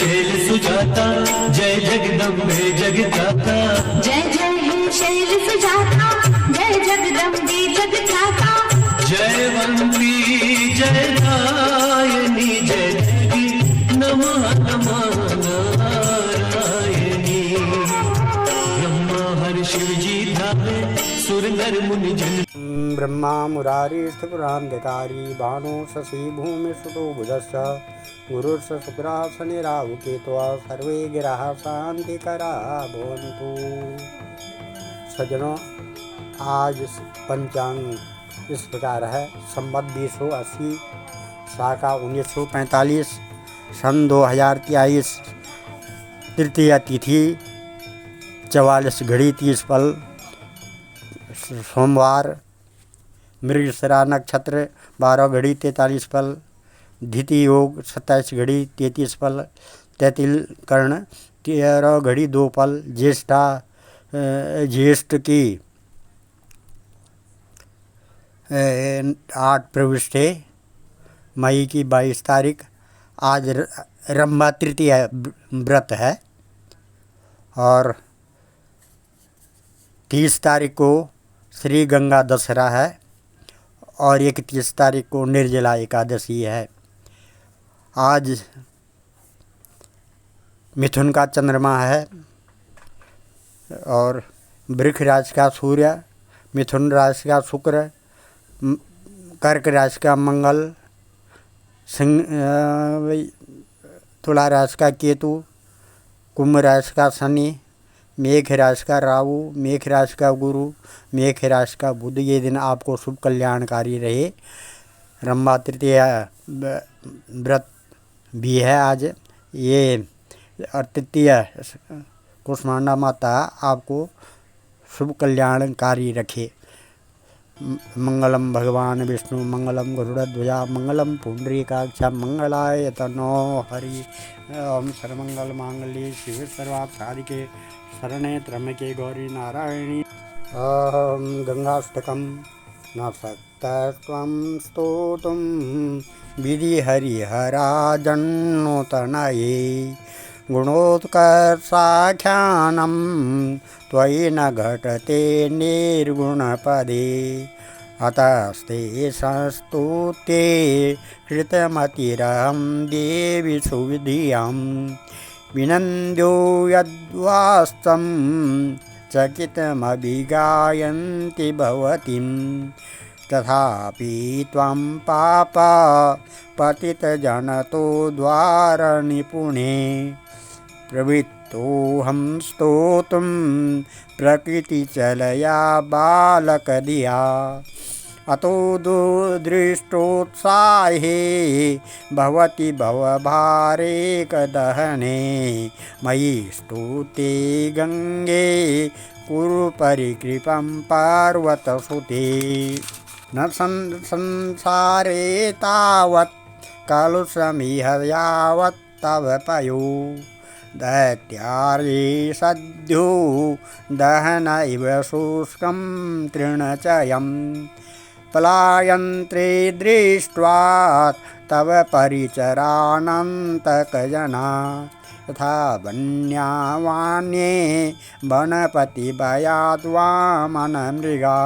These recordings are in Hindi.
शैल सुजाता, जय जगदम्बे जगत्राता। जय जय हे शैल सुजाता, जय जगदम्बे जगत्राता। जयवंती जय दायिनी, जय देवी नमः नमः नारायणी। ब्रह्मा हर शिव जी ध्यावे, सुर नर मुनि जन। ब्रह्मा मुरारी स्थिपुरान्धकारी, बाणो शशि भूमि सुतो बुधश्च। गुरुर्स शुक्रा शनि राहु केतुः, सर्वे गिरः शान्तिकरा भवन्तु। सज्जनों, आज पंचांग इस प्रकार है। संवत 2080, शाका 1945, सन 2023, तृतीया तिथि 44 घड़ी 30 पल, सोमवार। मृगशिरा नक्षत्र 12 घड़ी 43 पल, धिति योग 27 घड़ी 33 पल, तैतिल कर्ण 13 घड़ी 2 पल, ज्येष्ठ की 8 प्रविष्टे, मई की 22 तारीख। आज रंभा तृतीय व्रत है और 30 तारीख को श्री गंगा दशहरा है और 31 तारीख को निर्जला एकादशी है। आज मिथुन का चंद्रमा है और वृक्ष राशि का सूर्य, मिथुन राशि का शुक्र, कर्क राशि का मंगल, तुला राशि का केतु, कुंभ राशि का शनि, मेष राशि का राहु, मेष राशि का गुरु, मेष राशि का बुध। ये दिन आपको शुभ कल्याणकारी रहे। रंभा तृतीय व्रत भी है आज ये, और तृतीय कुष्मांडा माता आपको शुभ कल्याणकारी रखे। मंगलम भगवान विष्णु, मंगलम गरुड़ध्वजा, मंगलम पुंडरीकाक्ष, मंगलाय तनो हरि। ओम सर्वमंगल मांगल्ये शिवे सर्वार्थ साधिके, शरणे त्र्यंबके गौरी नारायणी। ओम गंगाष्टकम न शक्तस्त्वं स्तोतुं विधि हरिहराजन्नोतनये। गुणोत्कर्षाख्यानं त्वयि न घटते निर्गुणपदे। अतस्ते संस्तुते कृतमतिरहं देवि सुविधियां। विनन्द्यो यद्वास्तं चकितमभिगायन्ति भवतीं। तथापि त्वं पापा पतितजनतो द्वारनिपुणे। प्रवृत्तोऽहं स्तोतुं प्रकृतिचलया बालकधिया। अतो दृष्टोत्साहे भवति भवभारेकदहने। मयि स्तुते गंगे कुरु परिकृपं पार्वतसुते। न संसारे तावत् कलुषमिह यावत् तव पयो। दैत्यार्ये सद्यो दहन इव शुष्कं तृणचयम्। पलायन्त्रे दृष्ट्वा तव परिचरानन्तकजना। तथा वन्यावान्ये वनपतिभयाद्वामनमृगा।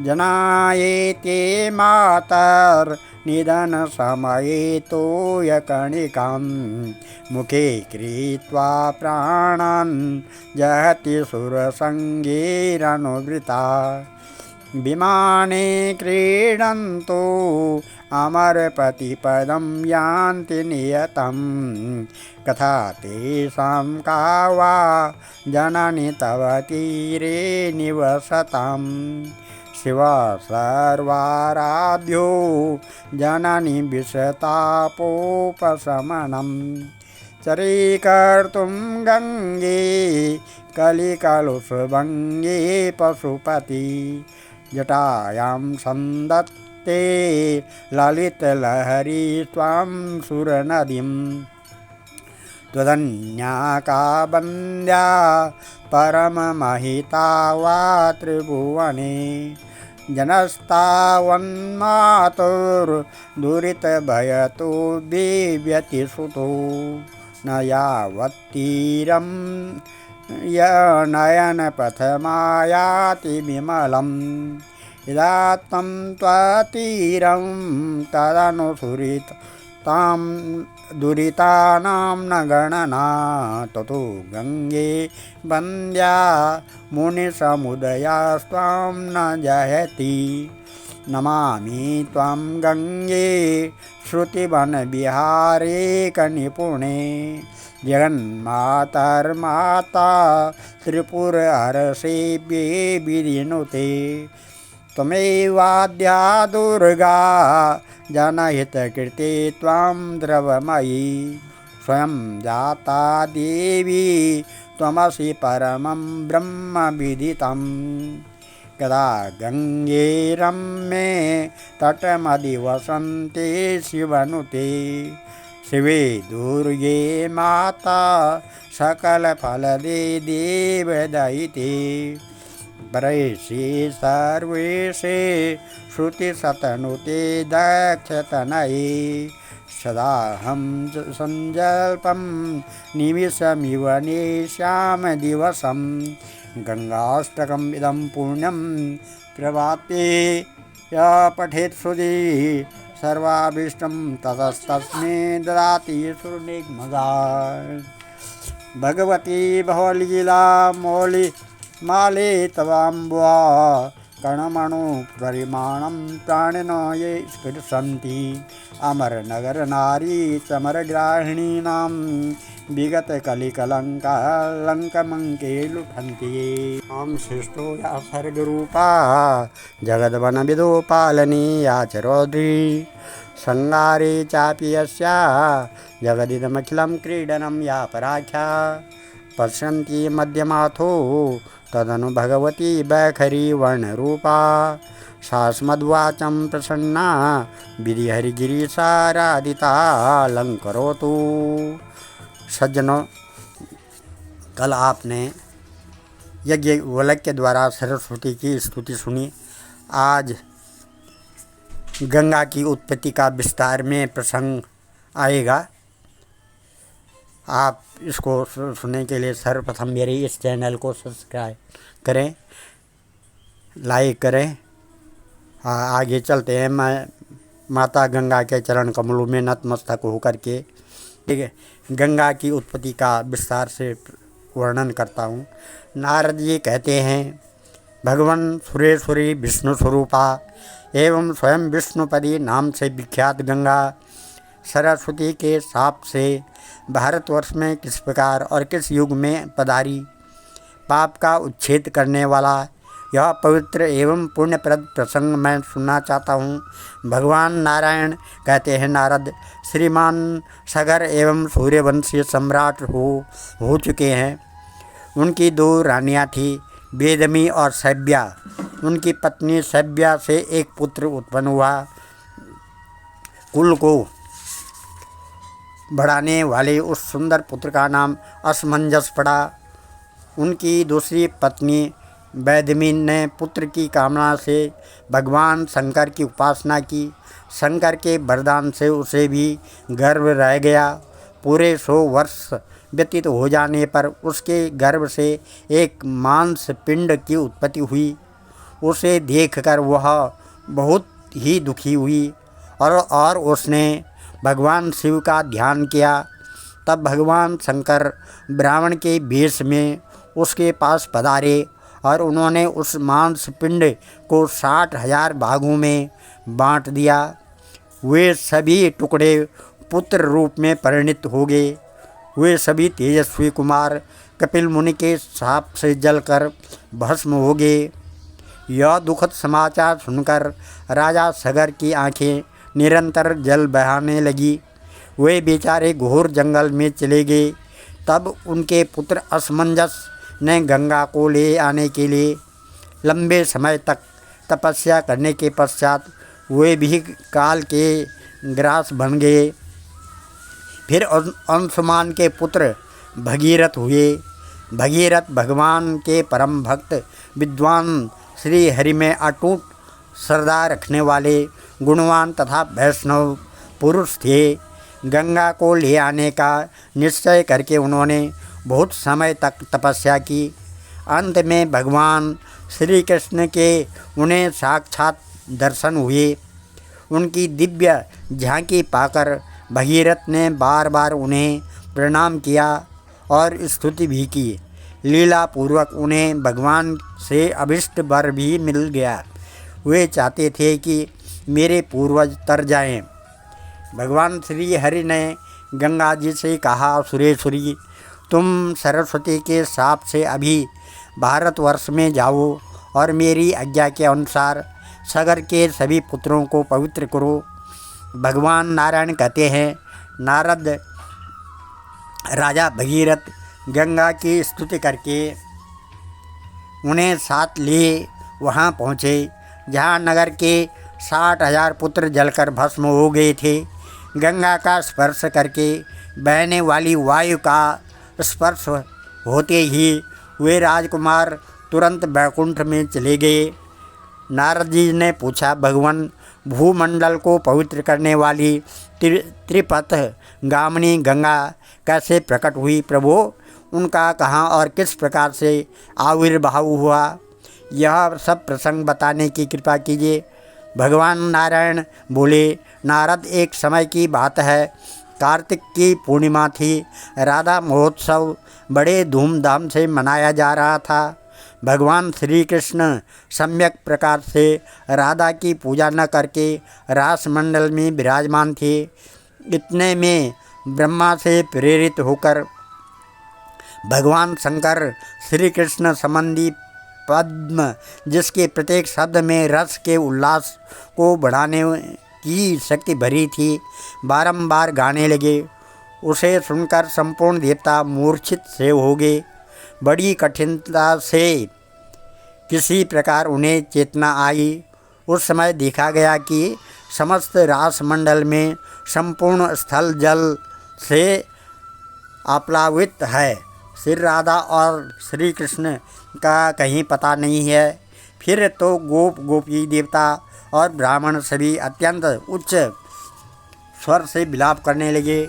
जनायेते मातर्निधनसमये तोयकणिकां। मुखे कृत्वा प्राणान् जहति सुरसङ्गेरनुवृता। विमाने क्रीडन्तो अमरपतिपदं यान्ति नियतं। कथा तेषां का वा जननि तव तीरे निवसताम्। शिवा सर्वाराध्यो जननि विषतापोपशमनं। चरीकर्तुं गंगे कलिकलुषभङ्गे पशुपति। जटायां सन्दत्ते ललितलहरी त्वां सुरनदीं। त्वदन्या का वन्द्या परममहिता वा त्रिभुवने। जनस्तावन्मातुर्दुरितभयतो बिभ्यति सुतो। न यावत्तीरं नयनपथमायाति विमलम् यदा तं त्वतीरं तदनुसुरितां दुरितानां न गणना ततो गङ्गे वन्द्या मुनिसमुदयास्त्वां न जयति नमामि त्वां गङ्गे श्रुतिवनविहारेकनिपुणे जगन्मातर्माता त्रिपुरहरसेव्ये विधिनुते त्वमेवाद्या दुर्गा जनहितकृते त्वां द्रवमयी स्वयं जाता देवी त्वमसि परमं ब्रह्म विदितं कदा गङ्गे रम्ये तटमधिवसन्ते शिवनुते शिवे दुर्गे माता सकलफलदे देवदयिते परैषि सर्वेशे श्रुतिसतनुते दक्षतनये सदाहं सञ्जल्पं निमिषमिव नेष्यामदिवसं गङ्गाष्टकम् इदं पुण्यं प्रभाते य पठेत् सुधी सर्वाभीष्टं ततस्तस्मै ददाति सुरनिग्मगा भगवती भवलीला मौली माले तवाम्बुआ कणमणु परिमाणं प्राणिनो ये स्फुरन्ति अमरनगर नारी चमरग्राहिणीनां विगतकलिकलङ्कालङ्कमङ्के लुठन्ति आं सृष्टो या सर्गरूपा जगद्वनविदो पालनीया च रौद्री संगारे चापि यस्या जगदिदमखिलं क्रीडनं या पराख्या पश्यन्ति मध्यमाथो तदनु भगवती बैखरी वर्णरूपा शास्मद्वाचं प्रसन्ना विधिहरिगिरीशाराधिता अलङ्करोतु। सज्जनों, कल आपने यज्ञ वलक के द्वारा सरस्वती की स्तुति सुनी। आज गंगा की उत्पत्ति का विस्तार में प्रसंग आएगा। आप इसको सुनने के लिए सर्वप्रथम मेरे इस चैनल को सब्सक्राइब करें, लाइक करें। आगे चलते हैं। मैं माता गंगा के चरण कमलों में नतमस्तक होकर के ठीक है गंगा की उत्पत्ति का विस्तार से वर्णन करता हूँ। नारद जी कहते हैं, भगवान सुरेश्वरी विष्णु स्वरूपा एवं स्वयं विष्णुपदी नाम से विख्यात गंगा सरस्वती के शाप से भारतवर्ष में किस प्रकार और किस युग में पधारी, पाप का उच्छेद करने वाला यह पवित्र एवं पुण्यप्रद प्रसंग मैं सुनना चाहता हूँ। भगवान नारायण कहते हैं, नारद श्रीमान सगर एवं सूर्यवंशीय सम्राट हो चुके हैं। उनकी दो रानियाँ थीं, वेदमी और सभ्या। उनकी पत्नी सभ्या से एक पुत्र उत्पन्न हुआ। कुल को बढ़ाने वाले उस सुंदर पुत्र का नाम असमंजस पड़ा। उनकी दूसरी पत्नी वैदमी ने पुत्र की कामना से भगवान शंकर की उपासना की। शंकर के वरदान से उसे भी गर्भ रह गया। पूरे 100 वर्ष व्यतीत हो जाने पर उसके गर्भ से एक मांस पिंड की उत्पत्ति हुई। उसे देखकर वह बहुत ही दुखी हुई और उसने भगवान शिव का ध्यान किया। तब भगवान शंकर ब्राह्मण के वेश में उसके पास पधारे और उन्होंने उस मांस पिंड को 60,000 भागों में बांट दिया। वे सभी टुकड़े पुत्र रूप में परिणित हो गए। वे सभी तेजस्वी कुमार कपिल मुनि के शाप से जलकर भस्म हो गए। यह दुखद समाचार सुनकर राजा सगर की आंखें निरंतर जल बहाने लगी। वे बेचारे घोर जंगल में चले गए। तब उनके पुत्र असमंजस ने गंगा को ले आने के लिए लंबे समय तक तपस्या करने के पश्चात वे भी काल के ग्रास बन गए। फिर अंशुमान के पुत्र भगीरथ हुए। भगीरथ भगवान के परम भक्त विद्वान श्री हरि में अटूट श्रद्धा रखने वाले गुणवान तथा वैष्णव पुरुष थे। गंगा को ले आने का निश्चय करके उन्होंने बहुत समय तक तपस्या की। अंत में भगवान श्री कृष्ण के उन्हें साक्षात दर्शन हुए। उनकी दिव्य झांकी पाकर भगीरथ ने बार बार उन्हें प्रणाम किया और स्तुति भी की। लीला पूर्वक उन्हें भगवान से अभिष्ट वर भी मिल गया। वे चाहते थे कि मेरे पूर्वज तर जाएं। भगवान श्री हरि ने गंगा जी से कहा, सुरेश्वरी, तुम सरस्वती के शाप से अभी भारतवर्ष में जाओ और मेरी आज्ञा के अनुसार सागर के सभी पुत्रों को पवित्र करो। भगवान नारायण कहते हैं, नारद राजा भगीरथ गंगा की स्तुति करके उन्हें साथ लिए वहाँ पहुँचे जहाँ नगर के 60,000 पुत्र जलकर भस्म हो गए थे। गंगा का स्पर्श करके बहने वाली वायु का स्पर्श होते ही वे राजकुमार तुरंत वैकुंठ में चले गए। नारद जी ने पूछा, भगवान भूमंडल को पवित्र करने वाली त्रिपथ गामिनी गंगा कैसे प्रकट हुई प्रभु? उनका कहाँ और किस प्रकार से आविर्भाव हुआ? यह सब प्रसंग बताने की कृपा कीजिए। भगवान नारायण बोले, नारद, एक समय की बात है। कार्तिक की पूर्णिमा थी। राधा महोत्सव बड़े धूमधाम से मनाया जा रहा था। भगवान श्री कृष्ण सम्यक प्रकार से राधा की पूजा न करके रास मंडल में विराजमान थे। इतने में ब्रह्मा से प्रेरित होकर भगवान शंकर श्री कृष्ण संबंधी पद्म, जिसके प्रत्येक शब्द में रस के उल्लास को बढ़ाने की शक्ति भरी थी, बारंबार गाने लगे। उसे सुनकर संपूर्ण देवता मूर्छित से हो गए। बड़ी कठिनता से किसी प्रकार उन्हें चेतना आई। उस समय देखा गया कि समस्त रास मंडल में संपूर्ण स्थल जल से आप्लावित है। श्री राधा और श्री कृष्ण का कहीं पता नहीं है। फिर तो गोप गोपी देवता और ब्राह्मण सभी अत्यंत उच्च स्वर से विलाप करने लगे।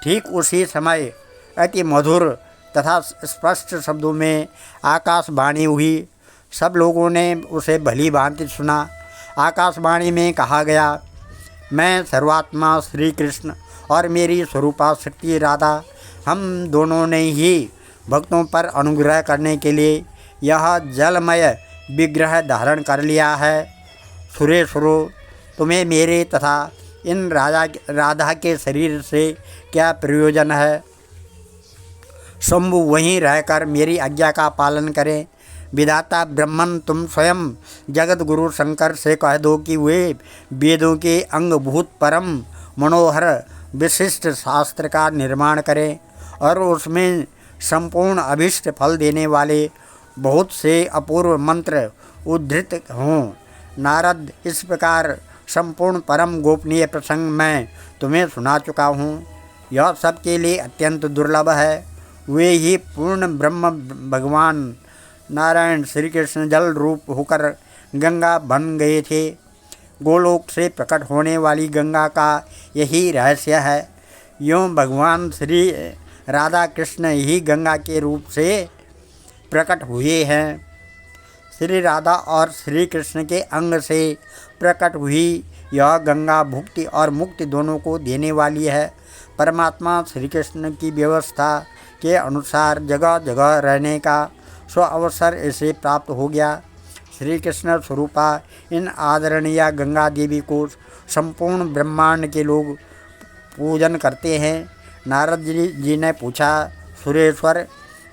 ठीक उसी समय अति मधुर तथा स्पष्ट शब्दों में आकाशवाणी हुई। सब लोगों ने उसे भली भांति सुना। आकाशवाणी में कहा गया, मैं सर्वात्मा श्री कृष्ण और मेरी स्वरूपा शक्ति राधा, हम दोनों ने ही भक्तों पर अनुग्रह करने के लिए यह जलमय विग्रह धारण कर लिया है। सुरेश्वरो, तुम्हें मेरे तथा इन राधा के शरीर से क्या प्रयोजन है? शंभु वहीं रहकर मेरी आज्ञा का पालन करें। विधाता ब्रह्मन, तुम स्वयं जगत गुरु शंकर से कह दो कि वे वेदों के अंगभूत परम मनोहर विशिष्ट शास्त्र का निर्माण करें और उसमें संपूर्ण अभिष्ट फल देने वाले बहुत से अपूर्व मंत्र उद्धृत हों। नारद, इस प्रकार संपूर्ण परम गोपनीय प्रसंग मैं तुम्हें सुना चुका हूँ। यह सबके लिए अत्यंत दुर्लभ है। वे ही पूर्ण ब्रह्म भगवान नारायण श्री कृष्ण जल रूप होकर गंगा बन गए थे। गोलोक से प्रकट होने वाली गंगा का यही रहस्य है। यूँ भगवान श्री राधा कृष्ण ही गंगा के रूप से प्रकट हुए हैं। श्री राधा और श्री कृष्ण के अंग से प्रकट हुई यह गंगा भुक्ति और मुक्ति दोनों को देने वाली है। परमात्मा श्री कृष्ण की व्यवस्था के अनुसार जगह जगह रहने का स्व अवसर इसे प्राप्त हो गया। श्री कृष्ण स्वरूपा इन आदरणीय गंगा देवी को संपूर्ण ब्रह्मांड के लोग पूजन करते हैं। नारद जी ने पूछा, सुरेश्वर,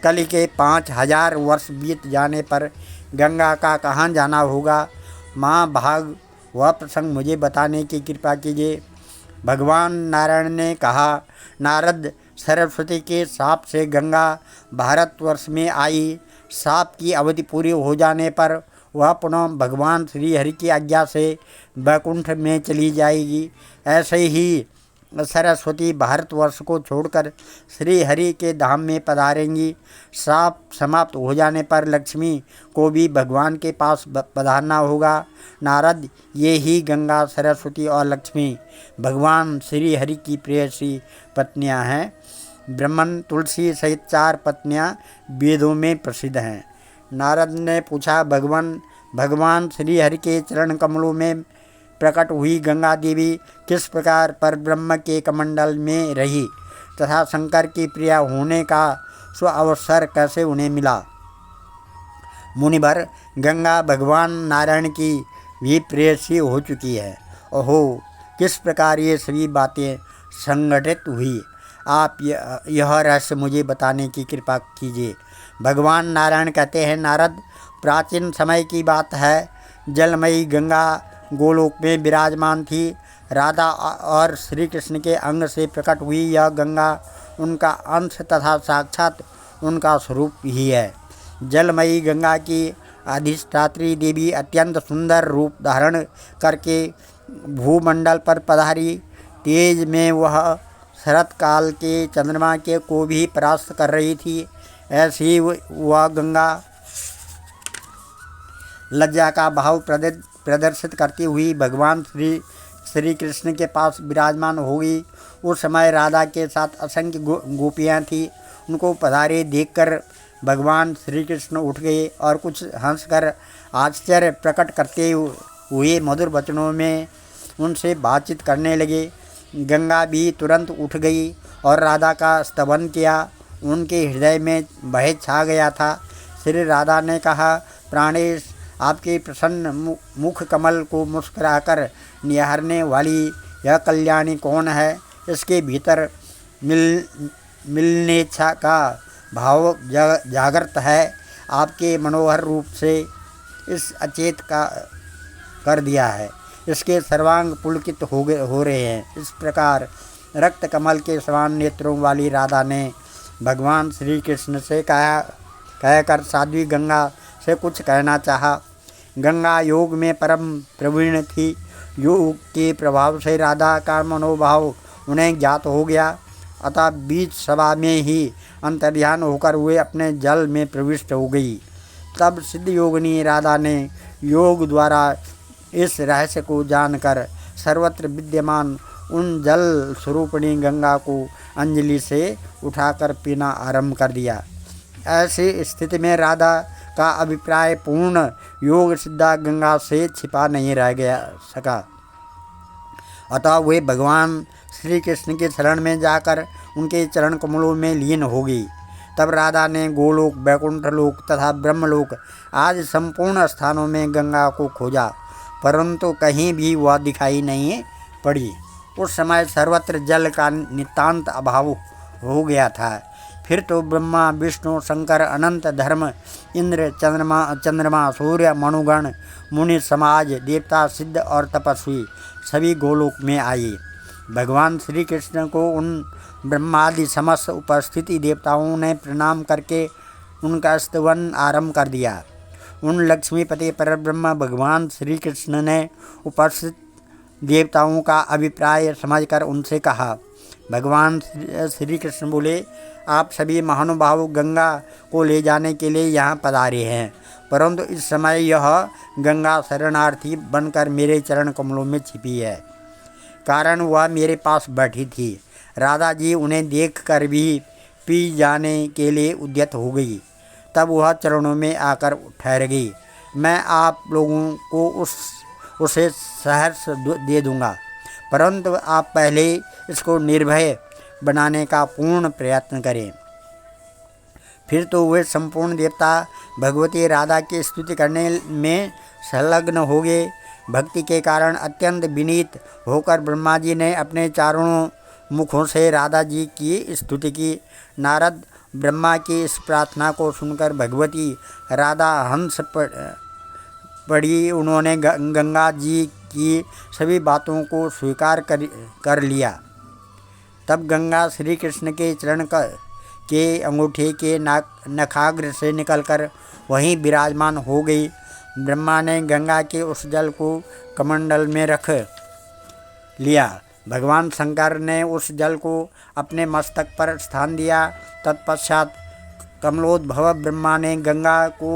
कलि के 5000 वर्ष बीत जाने पर गंगा का कहाँ जाना होगा? माँ भाग वह प्रसंग मुझे बताने की कृपा कीजिए। भगवान नारायण ने कहा, नारद, सरस्वती के शाप से गंगा भारतवर्ष में आई। शाप की अवधि पूरी हो जाने पर वह पुनः भगवान श्री हरि की आज्ञा से वैकुंठ में चली जाएगी। ऐसे ही सरस्वती भारतवर्ष को छोड़कर श्री हरि के धाम में पधारेंगी। श्राप समाप्त हो जाने पर लक्ष्मी को भी भगवान के पास पधारना होगा। नारद, ये ही गंगा, सरस्वती और लक्ष्मी भगवान श्री हरि की प्रेयसी पत्नियां हैं। ब्रह्मन तुलसी सहित 4 पत्नियां वेदों में प्रसिद्ध हैं। नारद ने पूछा, भगवान श्री हरि के चरण कमलों में प्रकट हुई गंगा देवी किस प्रकार पर ब्रह्म के कमंडल में रही तथा शंकर की प्रिया होने का सुअवसर कैसे उन्हें मिला। मुनिवर, गंगा भगवान नारायण की भी प्रेयसी हो चुकी है। ओहो, किस प्रकार ये सभी बातें संगठित हुई, आप यह रहस्य मुझे बताने की कृपा कीजिए। भगवान नारायण कहते हैं, नारद, प्राचीन समय की बात है। जलमयी गंगा गोलोक में विराजमान थी। राधा और श्री कृष्ण के अंग से प्रकट हुई यह गंगा उनका अंश तथा साक्षात उनका स्वरूप ही है। जलमयी गंगा की अधिष्ठात्री देवी अत्यंत सुंदर रूप धारण करके भूमंडल पर पधारी। तेज में वह शरत काल के चंद्रमा के को भी परास्त कर रही थी। ऐसी वह गंगा लज्जा का भाव प्रदर्शित करती हुई भगवान श्री कृष्ण के पास विराजमान हो गई। उस समय राधा के साथ असंख्य गोपियाँ थीं। उनको पधारे देखकर भगवान श्री कृष्ण उठ गए और कुछ हंसकर आश्चर्य प्रकट करते हुए मधुर वचनों में उनसे बातचीत करने लगे। गंगा भी तुरंत उठ गई और राधा का स्तवन किया। उनके हृदय में भय छा गया था। श्री राधा ने कहा, प्राणेश, आपके प्रसन्न मुख कमल को मुस्कुराकर निहारने वाली यह कल्याणी कौन है? इसके भीतर मिलनेच्छा का भाव जागृत है। आपके मनोहर रूप से इस अचेत का कर दिया है। इसके सर्वांग पुलकित हो रहे हैं। इस प्रकार रक्त कमल के समान नेत्रों वाली राधा ने भगवान श्री कृष्ण से कहकर साध्वी गंगा से कुछ कहना चाहा। गंगा योग में परम प्रवीण थी। योग के प्रभाव से राधा का मनोभाव उन्हें ज्ञात हो गया। अतः बीच सभा में ही अंतर्ध्यान होकर वे अपने जल में प्रविष्ट हो गई। तब सिद्ध योगिनी राधा ने योग द्वारा इस रहस्य को जानकर सर्वत्र विद्यमान उन जल स्वरूपिणी गंगा को अंजलि से उठाकर पीना आरंभ कर दिया। ऐसी स्थिति में राधा का अभिप्राय पूर्ण योग सिद्धा गंगा से छिपा नहीं रह सका। अतः वे भगवान श्री कृष्ण के शरण में जाकर उनके चरण कमलों में लीन हो गई। तब राधा ने गोलोक, वैकुंठ लोक तथा ब्रह्मलोक आदि संपूर्ण स्थानों में गंगा को खोजा, परंतु कहीं भी वह दिखाई नहीं पड़ी। उस समय सर्वत्र जल का नितांत अभाव हो गया था। फिर तो ब्रह्मा, विष्णु, शंकर, अनंत धर्म, इंद्र, चंद्रमा, सूर्य, मनुगण, मुनि समाज, देवता, सिद्ध और तपस्वी सभी गोलोक में आए। भगवान श्री कृष्ण को उन ब्रह्मादि समस्त उपस्थिति देवताओं ने प्रणाम करके उनका स्तवन आरंभ कर दिया। उन लक्ष्मीपति परब्रह्म भगवान श्री कृष्ण ने उपस्थित देवताओं का अभिप्राय समझकर उनसे कहा। भगवान श्री कृष्ण बोले, आप सभी महानुभाव गंगा को ले जाने के लिए यहाँ पधारे हैं, परंतु इस समय यह गंगा शरणार्थी बनकर मेरे चरण कमलों में छिपी है। कारण वह मेरे पास बैठी थी। राधा जी उन्हें देखकर भी पी जाने के लिए उद्यत हो गई। तब वह चरणों में आकर ठहर गई। मैं आप लोगों को उसे सहर्ष दे दूंगा, परंतु आप पहले इसको निर्भय बनाने का पूर्ण प्रयत्न करें। फिर तो वे संपूर्ण देवता भगवती राधा की स्तुति करने में संलग्न हो गए। भक्ति के कारण अत्यंत विनीत होकर ब्रह्मा जी ने अपने चारों मुखों से राधा जी की स्तुति की। नारद, ब्रह्मा की इस प्रार्थना को सुनकर भगवती राधा हंस पड़ी। उन्होंने गंगा जी की सभी बातों को स्वीकार कर लिया। तब गंगा श्री कृष्ण के चरण के अंगूठे के नखाग्र से निकलकर वहीं विराजमान हो गई। ब्रह्मा ने गंगा के उस जल को कमंडल में रख लिया। भगवान शंकर ने उस जल को अपने मस्तक पर स्थान दिया। तत्पश्चात कमलोद्भव ब्रह्मा ने गंगा को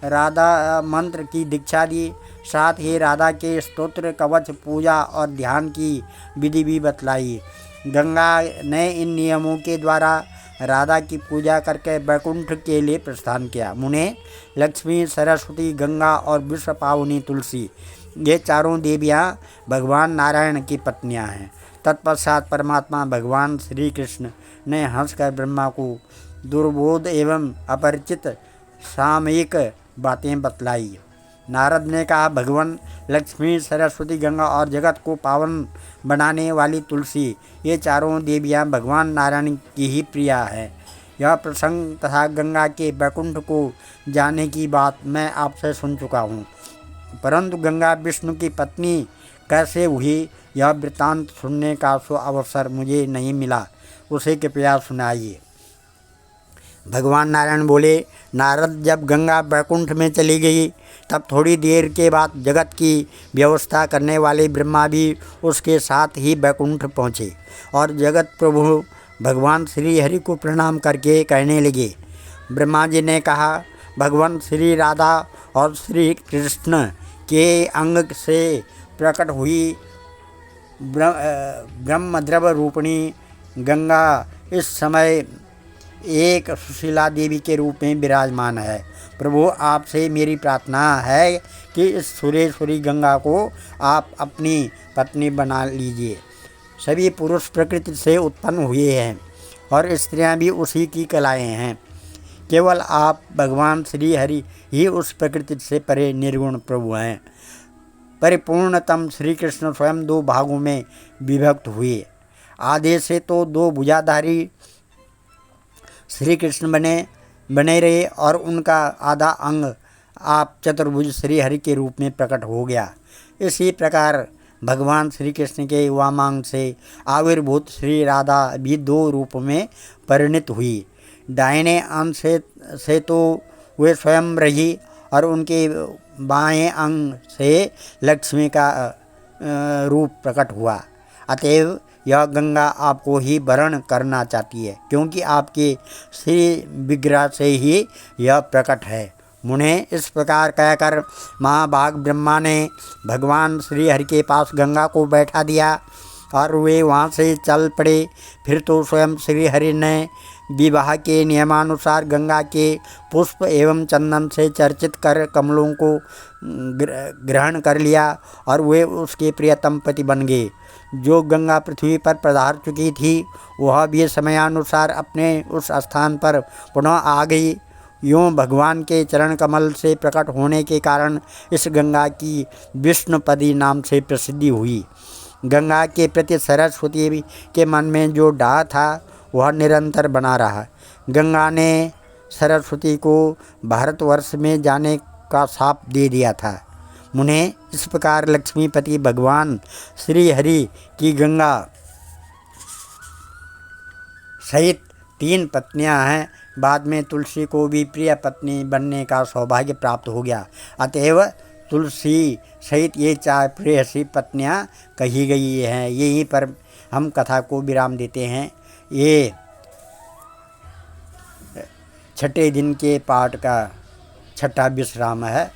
राधा मंत्र की दीक्षा दी। साथ ही राधा के स्तोत्र, कवच, पूजा और ध्यान की विधि भी बतलाई। गंगा ने इन नियमों के द्वारा राधा की पूजा करके वैकुंठ के लिए प्रस्थान किया। मुने, लक्ष्मी, सरस्वती, गंगा और विश्व पावनी तुलसी, ये चारों देवियाँ भगवान नारायण की पत्नियाँ हैं। तत्पश्चात परमात्मा भगवान श्री कृष्ण ने हंसकर ब्रह्मा को दुर्बोध एवं अपरिचित सामयिक बातें बतलाई। नारद ने कहा, भगवान लक्ष्मी, सरस्वती, गंगा और जगत को पावन बनाने वाली तुलसी, ये चारों देवियाँ भगवान नारायण की ही प्रिया है। यह प्रसंग तथा गंगा के वैकुंठ को जाने की बात मैं आपसे सुन चुका हूँ, परंतु गंगा विष्णु की पत्नी कैसे हुई, यह वृत्तांत सुनने का सो अवसर मुझे नहीं मिला, उसे कृपया सुनाइए। भगवान नारायण बोले, नारद, जब गंगा वैकुंठ में चली गई तब थोड़ी देर के बाद जगत की व्यवस्था करने वाले ब्रह्मा भी उसके साथ ही वैकुंठ पहुँचे और जगत प्रभु भगवान श्री हरि को प्रणाम करके कहने लगे। ब्रह्मा जी ने कहा, भगवान श्री राधा और श्री कृष्ण के अंग से प्रकट हुई ब्रह्मद्रव रूपिणी गंगा इस समय एक सुशीला देवी के रूप में विराजमान है। प्रभु, आपसे मेरी प्रार्थना है कि इस सुरेश्वरी गंगा को आप अपनी पत्नी बना लीजिए। सभी पुरुष प्रकृति से उत्पन्न हुए हैं और स्त्रियां भी उसी की कलाएं हैं। केवल आप भगवान श्री हरि ही उस प्रकृति से परे निर्गुण प्रभु हैं। परिपूर्णतम श्री कृष्ण स्वयं दो भागों में विभक्त हुए। आधे से तो दो भुजाधारी श्री कृष्ण बने रहे और उनका आधा अंग आप चतुर्भुज श्री हरि के रूप में प्रकट हो गया। इसी प्रकार भगवान श्री कृष्ण के वामांग से आविर्भूत श्री राधा भी दो रूप में परिणित हुई। दाहिने अंग से तो वे स्वयं रही और उनके बाएं अंग से लक्ष्मी का रूप प्रकट हुआ। अतएव यह गंगा आपको ही वरण करना चाहती है, क्योंकि आपके श्री विग्रह से ही यह प्रकट है। मुने, इस प्रकार कहकर महाभाग ब्रह्मा ने भगवान श्री हरि के पास गंगा को बैठा दिया और वे वहाँ से चल पड़े। फिर तो स्वयं श्री हरि ने विवाह के नियमानुसार गंगा के पुष्प एवं चंदन से चर्चित कर कमलों को ग्रहण कर लिया और वे उसके प्रियतम पति बन गए। जो गंगा पृथ्वी पर पधार चुकी थी वह भी समयानुसार अपने उस स्थान पर पुनः आ गई। यूँ भगवान के चरण कमल से प्रकट होने के कारण इस गंगा की विष्णुपदी नाम से प्रसिद्धि हुई। गंगा के प्रति सरस्वती के मन में जो डाह था वह निरंतर बना रहा। गंगा ने सरस्वती को भारतवर्ष में जाने का शाप दे दिया था। मुने, इस प्रकार लक्ष्मीपति भगवान श्री हरि की गंगा सहित 3 पत्नियां हैं। बाद में तुलसी को भी प्रिय पत्नी बनने का सौभाग्य प्राप्त हो गया। अतएव तुलसी सहित ये 4 प्रेयसी पत्नियां कही गई हैं। यहीं पर हम कथा को विराम देते हैं। ये 6ठे दिन के पाठ का 6ठा विश्राम है।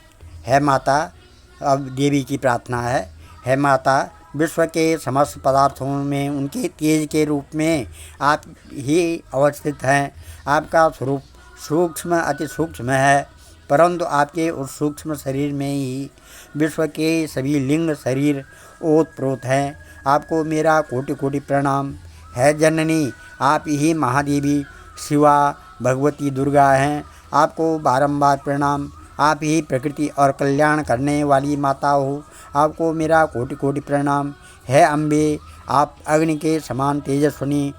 है माता, अब देवी की प्रार्थना है माता, विश्व के समस्त पदार्थों में उनके तेज के रूप में आप ही अवस्थित हैं। आपका स्वरूप सूक्ष्म अति सूक्ष्म है, परंतु आपके उस सूक्ष्म शरीर में ही विश्व के सभी लिंग शरीर ओतप्रोत हैं। आपको मेरा कोटि कोटि प्रणाम। है जननी, आप ही महादेवी शिवा भगवती दुर्गा हैं। आपको बारंबार प्रणाम। आप ही प्रकृति और कल्याण करने वाली माता हो। आपको मेरा कोटि कोटि प्रणाम। है अम्बे, आप अग्नि के समान तेजस्विनी,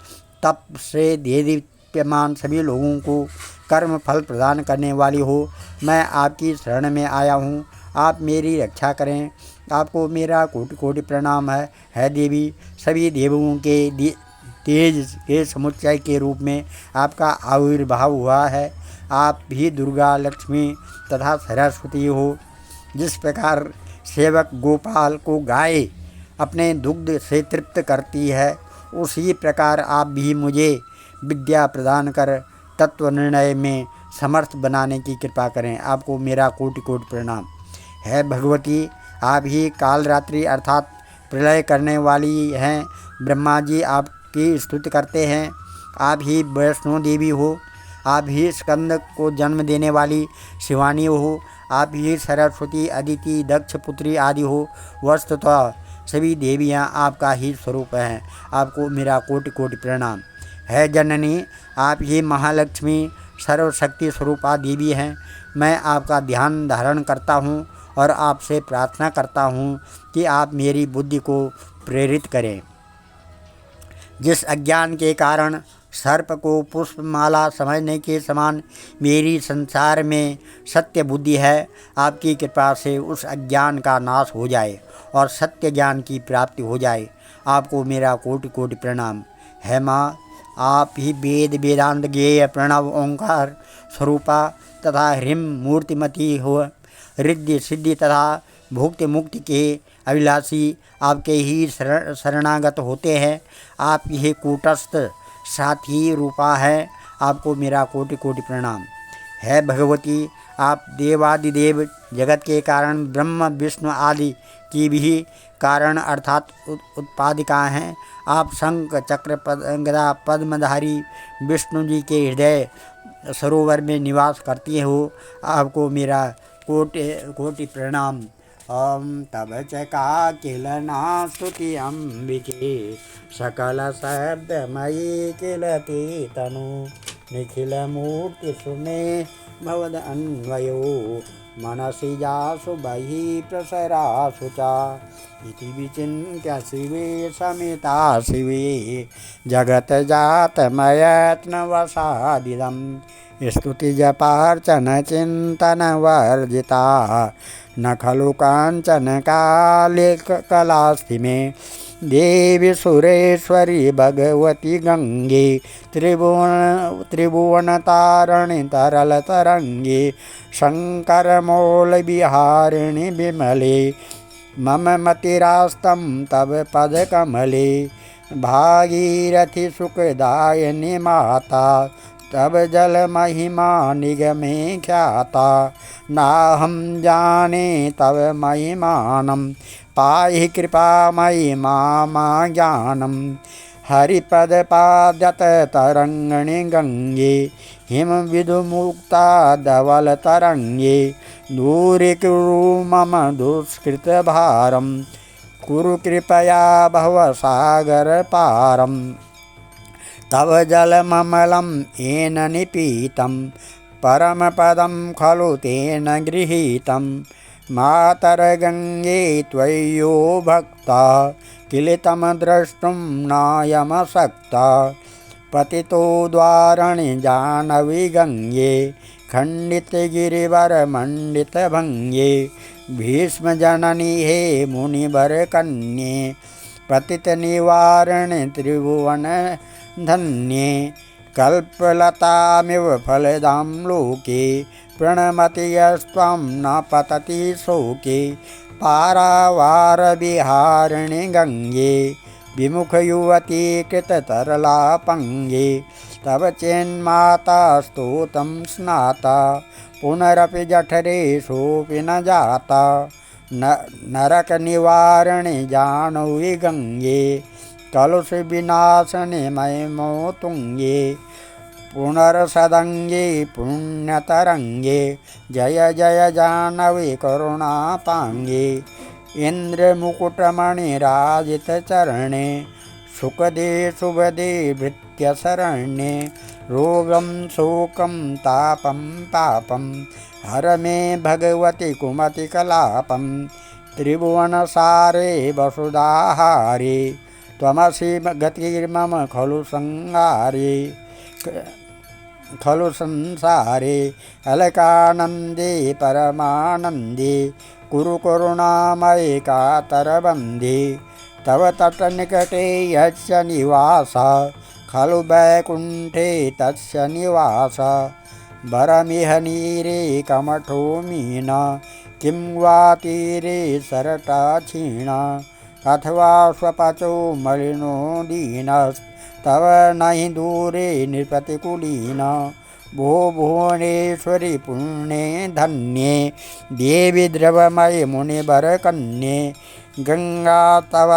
तप से देदीप्यमान सभी लोगों को कर्म फल प्रदान करने वाली हो। मैं आपकी शरण में आया हूँ, आप मेरी रक्षा करें। आपको मेरा कोटि कोटि प्रणाम है देवी। सभी देवों के तेज के समुच्चय के रूप में आपका आविर्भाव हुआ है। आप भी दुर्गा, लक्ष्मी तथा सरस्वती हो। जिस प्रकार सेवक गोपाल को गाय अपने दुग्ध से तृप्त करती है, उसी प्रकार आप भी मुझे विद्या प्रदान कर तत्व निर्णय में समर्थ बनाने की कृपा करें। आपको मेरा कोटि कोटि प्रणाम। है भगवती, आप ही कालरात्रि अर्थात प्रलय करने वाली हैं। ब्रह्मा जी आपकी स्तुति करते हैं। आप ही वैष्णो देवी हो, आप ही स्कंद को जन्म देने वाली शिवानी हो, आप ही सरस्वती, अदिति, दक्ष पुत्री आदि हो। वस्तुतः सभी देवियाँ आपका ही स्वरूप हैं। आपको मेरा कोटि कोटि प्रणाम। है जननी, आप ही महालक्ष्मी सर्वशक्ति स्वरूपा देवी हैं। मैं आपका ध्यान धारण करता हूँ और आपसे प्रार्थना करता हूँ कि आप मेरी बुद्धि को प्रेरित करें। जिस अज्ञान के कारण सर्प को पुष्पमाला समझने के समान मेरी संसार में सत्य बुद्धि है, आपकी कृपा से उस अज्ञान का नाश हो जाए और सत्य ज्ञान की प्राप्ति हो जाए। आपको मेरा कोटि कोटि प्रणाम। है माँ, आप ही वेद वेदांत ज्ञेय प्रणव ओंकार स्वरूपा तथा ह्रीं मूर्तिमती हो। रिद्धि सिद्धि तथा भुक्ति मुक्ति के अभिलाषी आपके ही शरणागत होते हैं। आप यह कूटस्थ साथी रूपा है। आपको मेरा कोटि कोटि प्रणाम। है भगवती, आप देवादिदेव जगत के कारण ब्रह्म विष्णु आदि की भी कारण अर्थात उत्पादिका हैं। आप शंख चक्र गदा पद्मधारी विष्णु जी के हृदय सरोवर में निवास करती हो। आपको मेरा कोटि कोटि प्रणाम। ओम तब चका किलना स्तुति अंबिके सकल शब्दमयी किलती तनु निखिल मूर्ति सुमे भवद अन्वयो मनसि जासु बहि प्रसरासु च इति विचिन्त्य शिवे समिता शिवे जगत जात मयत्न वसादिदम् स्तुति जपार्चन चिंतन वर्जिता न खलु कांचन काले कलास्ति में देवी सुरेश्वरी भगवती गंगे त्रिभुवन तारिणी तरल तरंगे शंकर मौल बिहारिणी विमले मम मतिरास्तं तव पद कमले भागीरथी सुखदायिनी माता तब जल महिमा निगमे ख्याता नाहं जाने तव महिमानं पाहि कृपामयि मामा ज्ञानम हरिपद पाद्यत तरंगिणी गंगे हिम विदुमुक्ता धवल तरंगे दूरीकुरु मम दुष्कृत भारम कुरु कृपया भव सागर पारम तव जलममलं येन निपीतं परमपदं खलु तेन गृहीतं मातर्गङ्गे त्वय्यो भक्ता किलितं द्रष्टुं नायमशक्ता पतितो द्वारणि जानवी गङ्गे खण्डितगिरिवरमण्डितभङ्गे भीष्मजननी हे मुनिवरकन्ये पतितनिवारिणि त्रिभुवन धन्ये कल्पलतामिव फलदां लोके प्रणमति यस्त्वं न पतति शोके पारावारविहारिणि गङ्गे विमुखयुवती कृततरलापङ्गे तव चेन्माता स्तोतं स्नाता पुनरपि जठरे सोऽपि न जाता नरकनिवारिणि जाह्नवी गङ्गे कलुष विनाशने मयमो तुंगे पुनर्सदंगे पुण्यतरंगे जय जय जाह्नवी करुणापांगे इंद्रमुकुटमणिराजित चरणे सुखदे शुभदे भृत्यशरण्ये रोगं शोकं तापं पापं हर मे भगवति कुमतिकलापं त्रिभुवनसारे वसुधाहारे त्वमसि गतिर्मम खलु संसारे अलकानन्दे परमानन्दे कुरु करुणामये कातरबन्धे तव तटनिकटे यस्य निवासः खलु वैकुण्ठे तस्य निवासः वरमिह नीरे कमठो मीना किं वा तीरे सरटा क्षीणा अथवा स्वपचो मलिनो दीनस्तव नहि दूरे नृपतिकुलीन भो भुवनेश्वरि पुण्ये धन्ये देवी द्रवमये मुनिवरकन्ये गंगा तव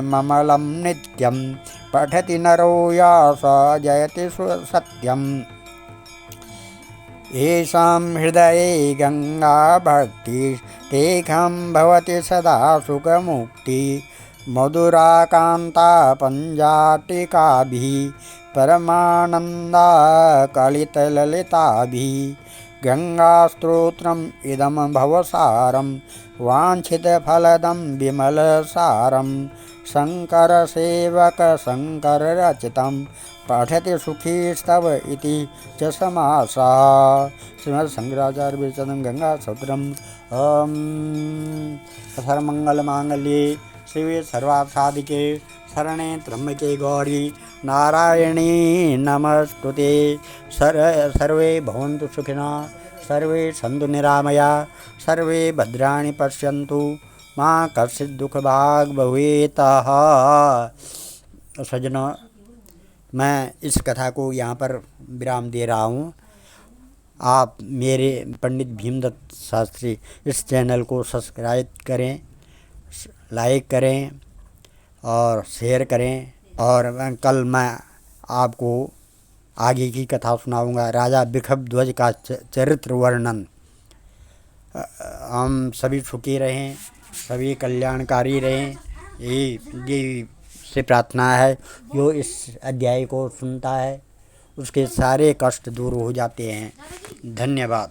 ममलं नित्यं पठति नरो या स जयति सत्यम् येषां हृदये गंगा भक्ति तेषां भवति सदा सुखमुक्ति मधुराकान्ता पञ्जाटिकाभिः परमानन्दा कलितललिताभिः गंगास्तोत्रम् इदं भवसारं वाञ्छितफलदं विमलसारं शङ्करसेवक शङ्कररचितं पठति सुखीस्तव इति च समासः। श्रीमद् शंकराचार्य विरचितं गंगास्तोत्रम्। ओम सर्वमंगलमांगल्ये शिवे सर्वार्थसाधिके शरणे त्र्यंबके गौरी नारायणी नमस्तुते। सर्वे भवन्तु सुखिनः, सर्वे सन्तु निरामया, सर्वे भद्राणि पश्यन्तु, मा कश्चित् दुःखभाग् भवेत्। सज्जनों, मैं इस कथा को यहाँ पर विराम दे रहा हूँ। आप मेरे पंडित भीमदत्त शास्त्री इस चैनल को सब्सक्राइब करें, लाइक करें और शेयर करें। और कल मैं आपको आगे की कथा सुनाऊंगा, राजा वृषभध्वज का चरित्र वर्णन। हम सभी सुखी रहें, सभी कल्याणकारी रहें, यही से प्रार्थना है। जो इस अध्याय को सुनता है उसके सारे कष्ट दूर हो जाते हैं। धन्यवाद।